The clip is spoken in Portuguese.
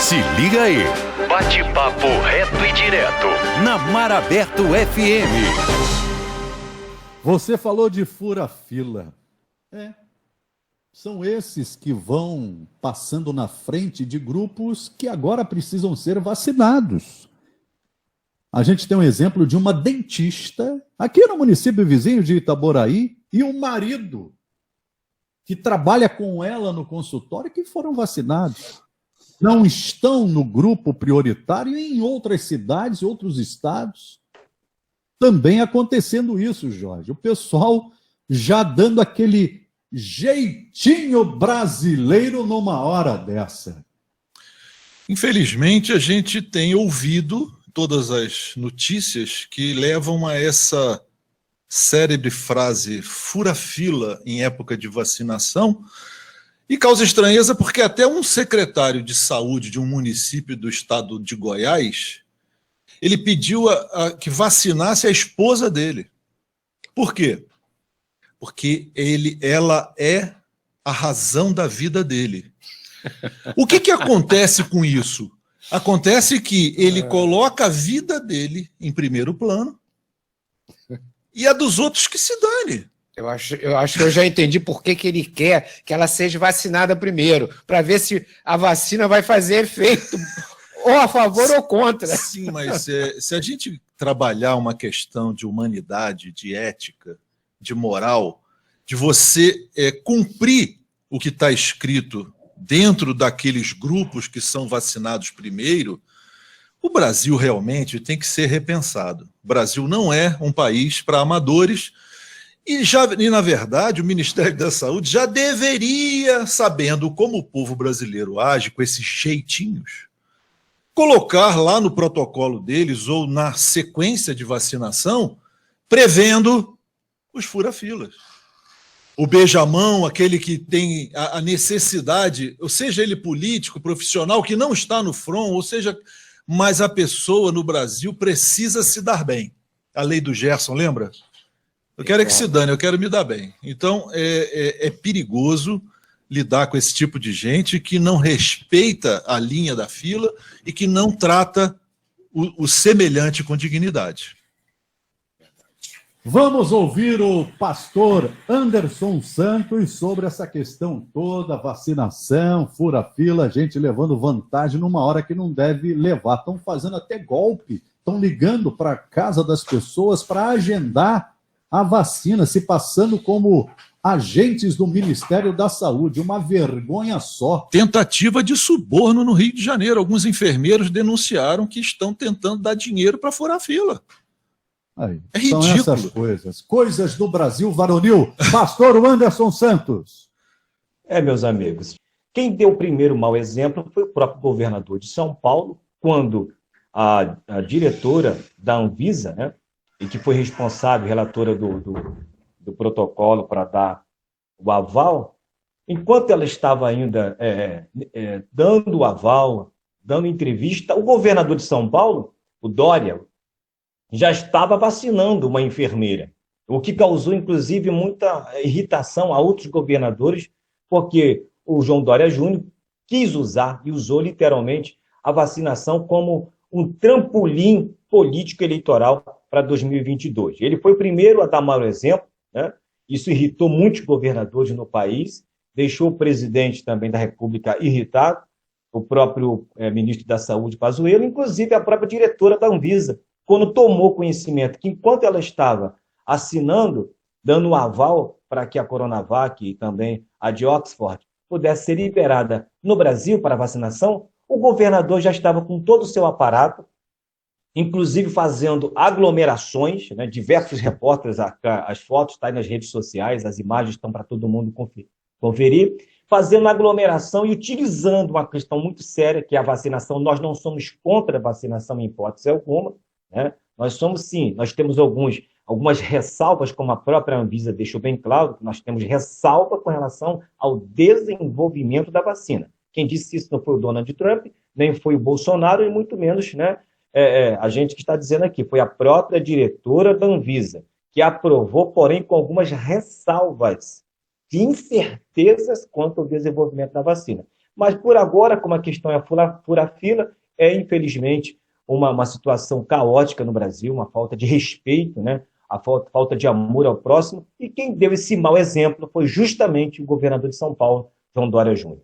Se liga aí. Bate-papo reto e direto na Mar Aberto FM. Você falou de fura-fila. São esses que vão passando na frente de grupos que agora precisam ser vacinados. A gente tem um exemplo de uma dentista aqui no município vizinho de Itaboraí e o marido que trabalha com ela no consultório que foram vacinados. Não estão no grupo prioritário e em outras cidades, outros estados. Também acontecendo isso, Jorge. O pessoal já dando aquele jeitinho brasileiro numa hora dessa. Infelizmente, a gente tem ouvido todas as notícias que levam a essa célebre frase fura-fila em época de vacinação, e causa estranheza porque até um secretário de saúde de um município do estado de Goiás, ele pediu que vacinasse a esposa dele. Por quê? Porque ela é a razão da vida dele. O que acontece com isso? Acontece que ele coloca a vida dele em primeiro plano e a dos outros que se dane. Eu acho que eu já entendi por que ele quer que ela seja vacinada primeiro, para ver se a vacina vai fazer efeito, ou a favor ou contra. Sim, mas se a gente trabalhar uma questão de humanidade, de ética, de moral, de você cumprir o que está escrito dentro daqueles grupos que são vacinados primeiro, o Brasil realmente tem que ser repensado. O Brasil não é um país para amadores e, na verdade, o Ministério da Saúde já deveria, sabendo como o povo brasileiro age com esses jeitinhos, colocar lá no protocolo deles ou na sequência de vacinação, prevendo os fura-filas. O beijamão, aquele que tem a necessidade, ou seja ele político, profissional, que não está no front, ou seja, mas a pessoa no Brasil precisa se dar bem. A lei do Gerson, lembra? Eu quero que se dane, eu quero me dar bem. Então, é perigoso lidar com esse tipo de gente que não respeita a linha da fila e que não trata o semelhante com dignidade. Vamos ouvir o pastor Anderson Santos sobre essa questão toda, vacinação, fura-fila, gente levando vantagem numa hora que não deve levar. Estão fazendo até golpe, estão ligando para a casa das pessoas para agendar a vacina, se passando como agentes do Ministério da Saúde. Uma vergonha só. Tentativa de suborno no Rio de Janeiro. Alguns enfermeiros denunciaram que estão tentando dar dinheiro para furar a fila. Aí, é ridículo. São essas coisas do Brasil varonil. Pastor Anderson Santos. Meus amigos, quem deu o primeiro mau exemplo foi o próprio governador de São Paulo, quando a diretora da Anvisa, né, e que foi responsável, relatora do protocolo para dar o aval, enquanto ela estava ainda dando o aval, dando entrevista, o governador de São Paulo, o Dória, já estava vacinando uma enfermeira, o que causou, inclusive, muita irritação a outros governadores, porque o João Dória Júnior quis usar, e usou literalmente, a vacinação como um trampolim político-eleitoral para 2022. Ele foi o primeiro a dar mau exemplo, né? Isso irritou muitos governadores no país, deixou o presidente também da República irritado, o próprio ministro da Saúde, Pazuello, inclusive a própria diretora da Anvisa, quando tomou conhecimento que, enquanto ela estava assinando, dando o aval para que a Coronavac e também a de Oxford pudesse ser liberada no Brasil para vacinação, o governador já estava com todo o seu aparato, inclusive fazendo aglomerações, né? Diversos repórteres, as fotos estão aí nas redes sociais, as imagens estão para todo mundo conferir, fazendo aglomeração e utilizando uma questão muito séria, que é a vacinação. Nós não somos contra a vacinação em hipótese alguma, né? Nós somos, sim, nós temos algumas ressalvas, como a própria Anvisa deixou bem claro, que nós temos ressalva com relação ao desenvolvimento da vacina. Quem disse isso não foi o Donald Trump, nem foi o Bolsonaro, e muito menos, né, a gente que está dizendo aqui, foi a própria diretora da Anvisa, que aprovou, porém, com algumas ressalvas de incertezas quanto ao desenvolvimento da vacina. Mas por agora, como a questão é fura-fila, é infelizmente uma situação caótica no Brasil, uma falta de respeito, né? A falta de amor ao próximo, e quem deu esse mau exemplo foi justamente o governador de São Paulo, João Dória Júnior.